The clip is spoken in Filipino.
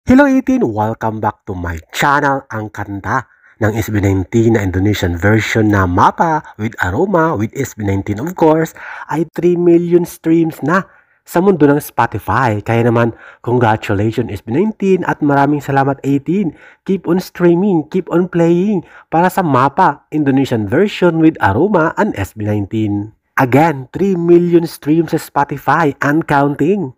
Hello 18! Welcome back to my channel. Ang kanta ng SB19 na Indonesian version na Mapa with Aroma with SB19 of course ay 3 million streams na sa mundo ng Spotify. Kaya naman, congratulations SB19 at maraming salamat 18. Keep on streaming, keep on playing para sa Mapa Indonesian version with Aroma and SB19. Again, 3 million streams sa Spotify and counting.